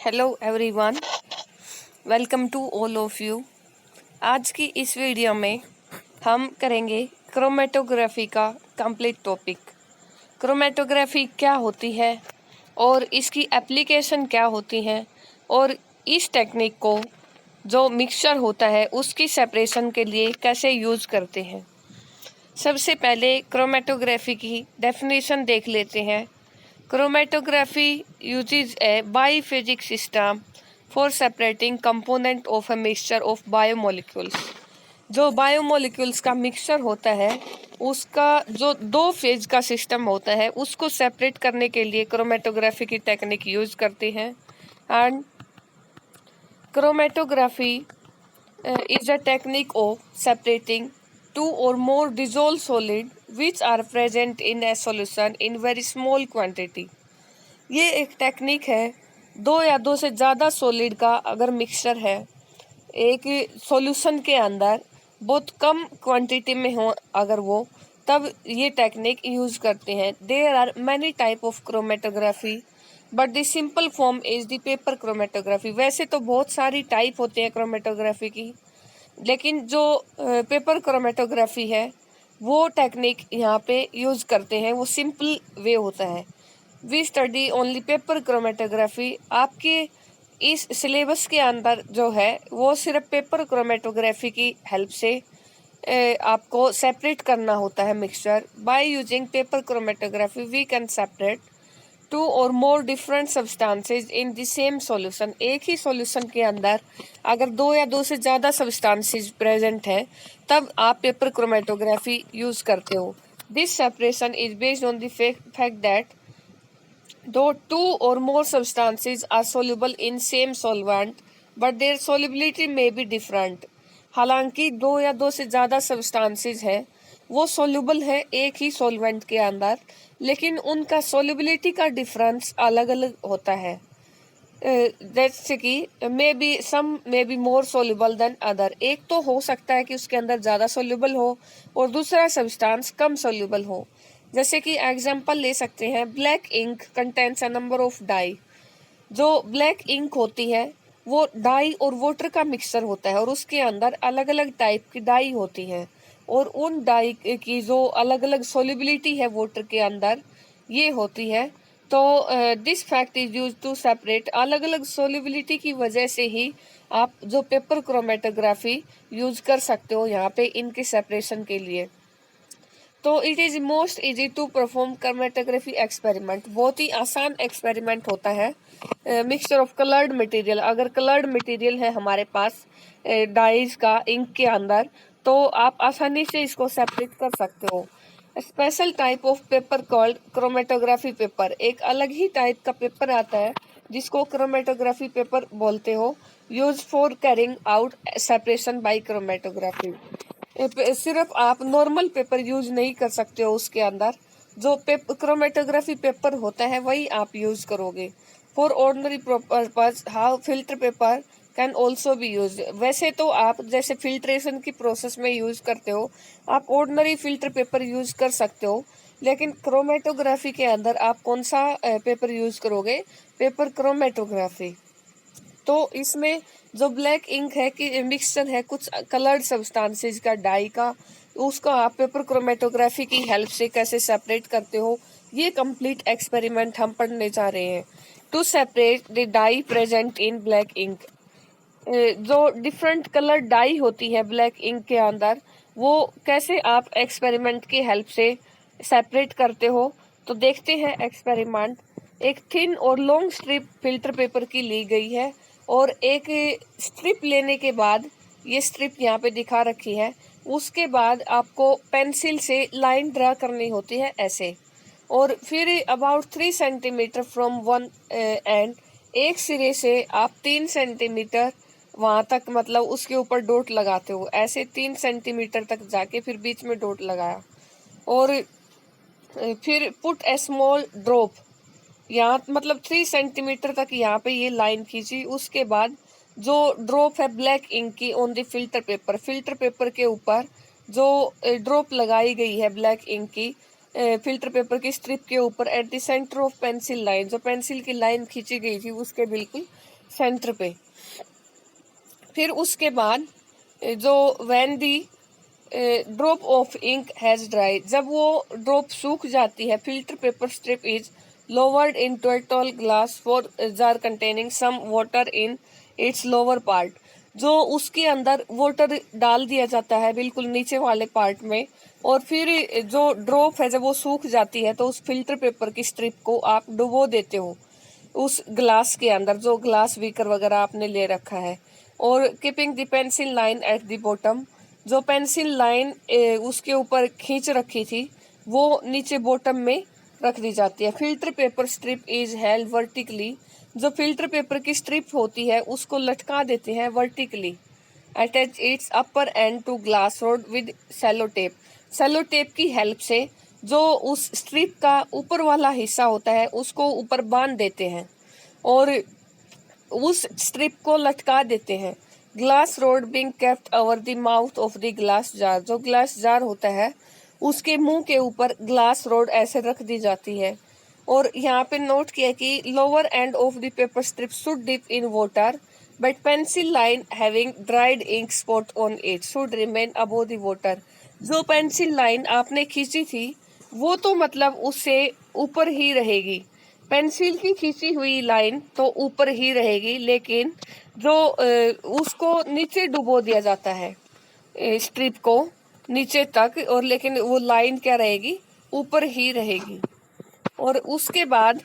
Hello everyone, welcome to all of you. आज की इस वीडियो में हम करेंगे क्रोमेटोग्राफी का कंप्लीट टॉपिक। क्रोमेटोग्राफी क्या होती है और इसकी एप्लीकेशन क्या होती है और इस टेक्निक को जो मिक्सचर होता है उसकी सेपरेशन के लिए कैसे यूज़ करते हैं। सबसे पहले क्रोमेटोग्राफी की डेफिनेशन देख लेते हैं। Chromatography uses a biphasic system for separating component of a mixture of biomolecules। जो बायोमोलिक्यूल्स का मिक्सचर होता है उसका जो दो फेज का सिस्टम होता है उसको सेपरेट करने के लिए क्रोमेटोग्राफी की टेक्निक यूज करते हैं। And chromatography is a technique of separating two or more dissolved solid which are present in a solution in very small quantity। ये एक टेक्निक है, दो या दो से ज़्यादा सॉलिड का अगर मिक्सचर है एक सॉल्यूशन के अंदर बहुत कम क्वांटिटी में हो अगर वो, तब ये टेक्निक यूज़ करते हैं। There are many type of chromatography but the simple form is the paper chromatography. वैसे तो बहुत सारी टाइप होती है क्रोमेटोग्राफी की, लेकिन जो पेपर क्रोमेटोग्राफी है वो टेक्निक यहाँ पे यूज़ करते हैं, वो सिंपल वे होता है। We study only paper chromatography. आपके इस सिलेबस के अंदर जो है वो सिर्फ पेपर क्रोमेटोग्राफी की हेल्प से आपको सेपरेट करना होता है mixture. By using paper chromatography we can separate two or more different substances in the same solution. एक ही सॉल्यूशन के अंदर अगर दो या दो से ज़्यादा सब्सटेंसेस प्रेजेंट हैं तब आप पेपर क्रोमेटोग्राफी यूज़ करते हो। This separation is based on the fact that though two or more substances are soluble in same solvent but their solubility may be different। हालांकि दो या दो से ज़्यादा सब्सटेंसेस है वो सोल्यूबल है एक ही सॉल्वेंट के अंदर, लेकिन उनका सोल्यूबिलिटी का डिफरेंस अलग अलग होता है। जैसे कि may be more soluble than other. एक तो हो सकता है कि उसके अंदर ज़्यादा सोल्यूबल हो और दूसरा सब्सटेंस कम सोल्यूबल हो। जैसे कि एग्जांपल ले सकते हैं, black ink contains a number of dye. जो ब्लैक इंक होती है वो डाई और वाटर का मिक्सचर होता है और उसके अंदर अलग अलग टाइप की डाई होती है और उन डाई की जो अलग अलग सोल्यूबिलिटी है वाटर के अंदर ये होती है। तो this fact is use to separate. अलग अलग सोल्यूबिलिटी की वजह से ही आप जो पेपर क्रोमेटोग्राफी यूज कर सकते हो यहाँ पे इनके सेपरेशन के लिए। तो it is most easy to perform chromatography experiment. बहुत ही आसान एक्सपेरिमेंट होता है। मिक्सचर ऑफ कलर्ड मटेरियल, अगर कलर्ड मटेरियल है हमारे पास डाइज का इंक के अंदर तो आप आसानी से इसको सेपरेट कर सकते हो। Special type of paper called chromatography paper. एक अलग ही टाइप का पेपर आता है जिसको क्रोमेटोग्राफी पेपर बोलते हो। Use for carrying out separation by chromatography. सिर्फ आप नॉर्मल पेपर यूज नहीं कर सकते हो, उसके अंदर जो क्रोमेटोग्राफी पेपर होता है वही आप यूज करोगे। For ordinary purpose how filter paper can also be use. वैसे तो आप जैसे फिल्ट्रेशन की प्रोसेस में यूज करते हो आप ऑर्डिनरी फिल्टर पेपर यूज कर सकते हो, लेकिन क्रोमेटोग्राफी के अंदर आप कौन सा पेपर यूज करोगे? Paper chromatography. तो इसमें जो ब्लैक इंक है कि मिक्सचर है कुछ कलर्ड सब्सटेंसेस का डाई का, उसको आप पेपर क्रोमेटोग्राफी की हेल्प से कैसे सेपरेट करते हो ये कंप्लीट एक्सपेरिमेंट हम पढ़ने जा रहे हैं। To separate the dye present in black ink. जो डिफरेंट कलर डाई होती है ब्लैक इंक के अंदर वो कैसे आप एक्सपेरिमेंट की हेल्प से सेपरेट करते हो, तो देखते हैं एक्सपेरिमेंट। एक थिन और लॉन्ग स्ट्रिप फिल्टर पेपर की ली गई है और एक स्ट्रिप लेने के बाद, ये स्ट्रिप यहाँ पे दिखा रखी है, उसके बाद आपको पेंसिल से लाइन ड्रा करनी होती है ऐसे, और फिर about 3 centimetre from one and, एक सिरे से आप 3 सेंटीमीटर वहाँ तक मतलब उसके ऊपर डॉट लगाते हो। ऐसे 3 सेंटीमीटर तक जाके फिर बीच में डॉट लगाया और फिर पुट ए स्मॉल ड्रॉप, यहाँ मतलब 3 सेंटीमीटर तक यहाँ पे ये लाइन खींची। उसके बाद जो ड्रॉप है ब्लैक इंक की ऑन द फिल्टर पेपर के ऊपर जो ड्रॉप लगाई गई है ब्लैक इंक की फिल्टर पेपर की स्ट्रिप के ऊपर at the centre of pencil line, जो पेंसिल की लाइन खींची गई थी उसके बिल्कुल सेंटर पे। फिर उसके बाद जो when the drop of ink has dried, जब वो ड्रॉप सूख जाती है, filter paper strip is lowered into a tall glass for jar containing some water in its lower part. जो उसके अंदर वाटर डाल दिया जाता है बिल्कुल नीचे वाले पार्ट में, और फिर जो ड्रॉप है जब वो सूख जाती है तो उस फिल्टर पेपर की स्ट्रिप को आप डुबो देते हो उस ग्लास के अंदर, जो ग्लास बीकर वगैरह आपने ले रखा है। और keeping the pencil line at the bottom, जो पेंसिल लाइन उसके ऊपर खींच रखी थी वो नीचे बॉटम में रख दी जाती है। Filter paper strip is held vertically, जो फिल्टर पेपर की स्ट्रिप होती है उसको लटका देते हैं vertically. Attach its upper end to glass rod with sellotape, sellotape की हेल्प से जो उस स्ट्रिप का ऊपर वाला हिस्सा होता है उसको ऊपर बांध देते हैं और उस स्ट्रिप को लटका देते हैं। Glass rod being kept over the mouth of the glass jar, जो ग्लास जार होता है उसके मुंह के ऊपर ग्लास रोड ऐसे रख दी जाती है। और यहाँ पे नोट किया कि lower end of the paper strip should dip in water but pencil line having dried ink spot on it should remain above the water. जो पेंसिल लाइन आपने खींची थी वो तो मतलब उससे ऊपर ही रहेगी, पेंसिल की खींची हुई लाइन तो ऊपर ही रहेगी, लेकिन जो उसको नीचे डुबो दिया जाता है स्ट्रिप को नीचे तक, और लेकिन वो लाइन क्या रहेगी, ऊपर ही रहेगी। और उसके बाद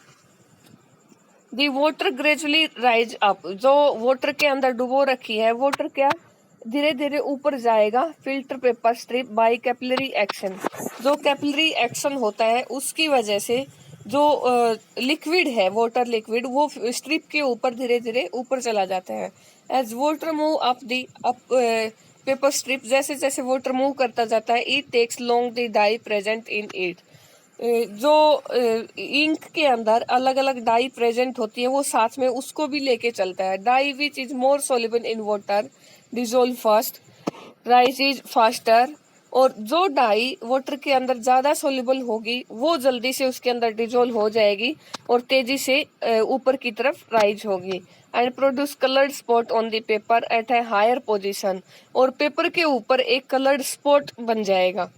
the water gradually rise up, जो वाटर के अंदर डुबो रखी है वाटर क्या धीरे धीरे ऊपर जाएगा filter paper strip by capillary action, जो कैपिलरी एक्शन होता है उसकी वजह से जो लिक्विड है वाटर लिक्विड वो स्ट्रिप के ऊपर धीरे धीरे ऊपर चला जाता है। As water move up the up paper strip, जैसे जैसे वाटर मूव करता जाता है it takes long the dye present in it, जो इंक के अंदर अलग अलग डाई प्रेजेंट होती है वो साथ में उसको भी लेके चलता है। Dye which is more soluble in water dissolve fast, rise is faster, और जो डाई वाटर के अंदर ज्यादा सोल्यूबल होगी वो जल्दी से उसके अंदर डिजोल्व हो जाएगी और तेजी से ऊपर की तरफ राइज होगी। And produce coloured spot on the paper at a higher position, और पेपर के ऊपर एक कलर्ड स्पॉट बन जाएगा।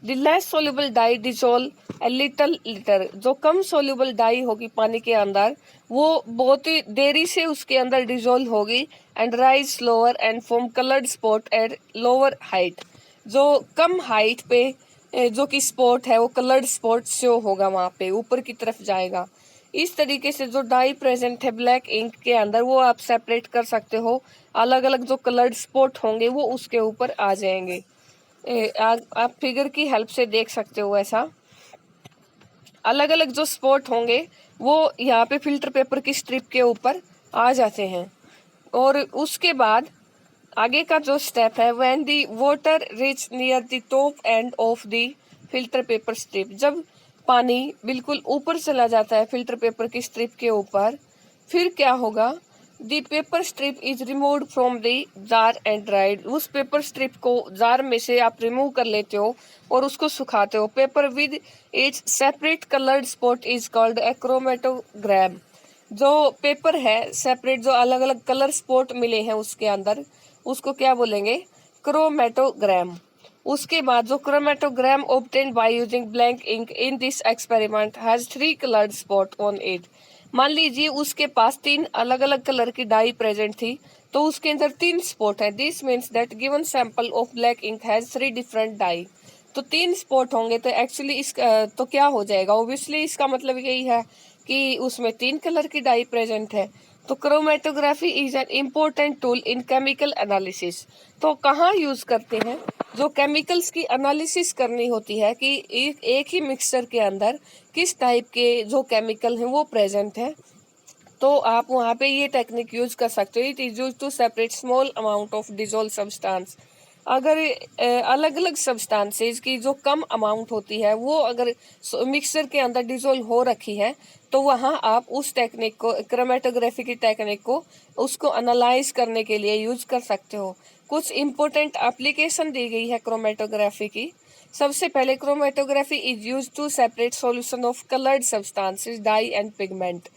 The less soluble dye dissolve a little later, जो कम सोल्यूबल डाई होगी पानी के अंदर वो बहुत ही देरी से उसके अंदर डिजोल्व होगी। And rise slower and form coloured spot at lower height, जो कम हाइट पे जो कि स्पॉट है वो कलर्ड स्पॉट शो होगा, वहां पे ऊपर की तरफ जाएगा। इस तरीके से जो डाई प्रेजेंट है ब्लैक इंक के अंदर वो आप सेपरेट कर सकते हो, अलग अलग जो कलर्ड स्पॉट होंगे वो उसके ऊपर आ जाएंगे। आप फिगर की हेल्प से देख सकते हो, ऐसा अलग अलग जो स्पॉट होंगे वो यहाँ पे फिल्टर पेपर की स्ट्रिप के ऊपर आ जाते हैं। और उसके बाद आगे का जो स्टेप है when the water reach near the top and of the filter paper strip, जब पानी बिल्कुल ऊपर चला जाता है फिल्टर पेपर की स्ट्रिप के ऊपर, फिर क्या होगा, the paper strip is removed from the jar and dried, उस पेपर स्ट्रिप को जार में से आप रिमूव कर लेते हो और उसको सुखाते हो। Paper with its separate coloured spot is called a chromatogram, जो पेपर है सेपरेट जो अलग अलग कलर स्पॉट मिले हैं उसके अंदर उसको क्या बोलेंगे, क्रोमेटोग्राम। उसके बाद जो chromatogram obtained by using blank ink in this experiment has 3 coloured spot on it, मान लीजिए उसके पास 3 अलग अलग कलर की डाई प्रेजेंट थी तो उसके अंदर 3 स्पॉट है। This means that given sample of black ink has 3 different dye, तो 3 स्पॉट होंगे तो एक्चुअली इस तो क्या हो जाएगा, ओब्वियसली इसका मतलब यही है कि उसमें 3 कलर की डाई प्रेजेंट है। तो chromatography is an important tool in chemical analysis, तो कहाँ यूज करते हैं, जो केमिकल्स की एनालिसिस करनी होती है कि एक ही मिक्सचर के अंदर किस टाइप के जो केमिकल हैं वो प्रेजेंट है, तो आप वहाँ पे ये टेक्निक यूज कर सकते हो। It is use to separate small amount of dissolve substance, अगर अलग अलग सब्सटेंसेज की जो कम अमाउंट होती है वो अगर मिक्सचर के अंदर डिजोल्व हो रखी है तो वहाँ आप उस टेक्निक को क्रोमेटोग्राफी की टेक्निक को उसको एनालाइज करने के लिए यूज कर सकते हो। कुछ इंपॉर्टेंट एप्लीकेशन दी गई है क्रोमेटोग्राफी की। सबसे पहले chromatography is use to separate solution of coloured substances dye and pigment,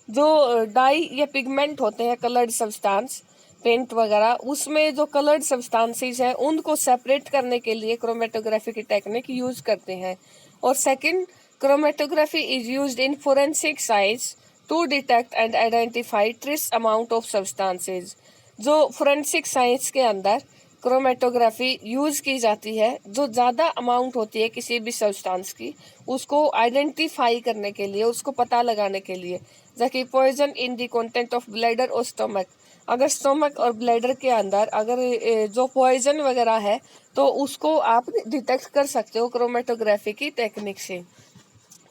जो डाई या पिगमेंट होते हैं, कलर्ड सब्सटेंस, पेंट वगैरह, उसमें जो कलर्ड सब्सटेंसेस हैं उनको सेपरेट करने के लिए क्रोमेटोग्राफी की टेक्निक यूज करते हैं। और second, chromatography is used in forensic science to detect and identify trace amount of substances. जो फोरेंसिक साइंस के अंदर क्रोमेटोग्राफी यूज की जाती है, जो ज़्यादा अमाउंट होती है किसी भी सब्सटेंस की, उसको आइडेंटिफाई करने के लिए, उसको पता लगाने के लिए। जैसे कि poison in the content of bladder और स्टमक, अगर स्टमक और ब्लैडर के अंदर अगर जो पॉइजन वगैरह है तो उसको आप डिटेक्ट कर सकते हो क्रोमेटोग्राफी की टेक्निक से।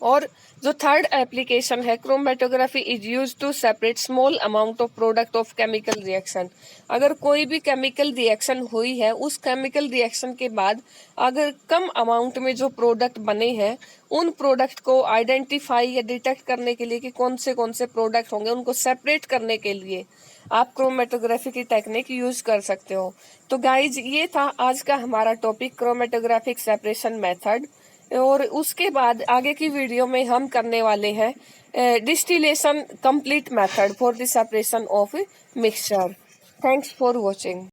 और जो थर्ड एप्लीकेशन है, chromatography is use to separate small amount of product of chemical reaction. अगर कोई भी केमिकल रिएक्शन हुई है, उस केमिकल रिएक्शन के बाद अगर कम अमाउंट में जो प्रोडक्ट बने हैं, उन प्रोडक्ट को आइडेंटिफाई या डिटेक्ट करने के लिए कि कौन से प्रोडक्ट होंगे, उनको सेपरेट करने के लिए आप क्रोमेटोग्राफी की टेक्निक यूज कर सकते हो। तो गाइज, ये था आज का हमारा टॉपिक, क्रोमेटोग्राफिक सेपरेशन मेथड। और उसके बाद आगे की वीडियो में हम करने वाले हैं distillation complete method for the separation of mixture. Thanks for watching.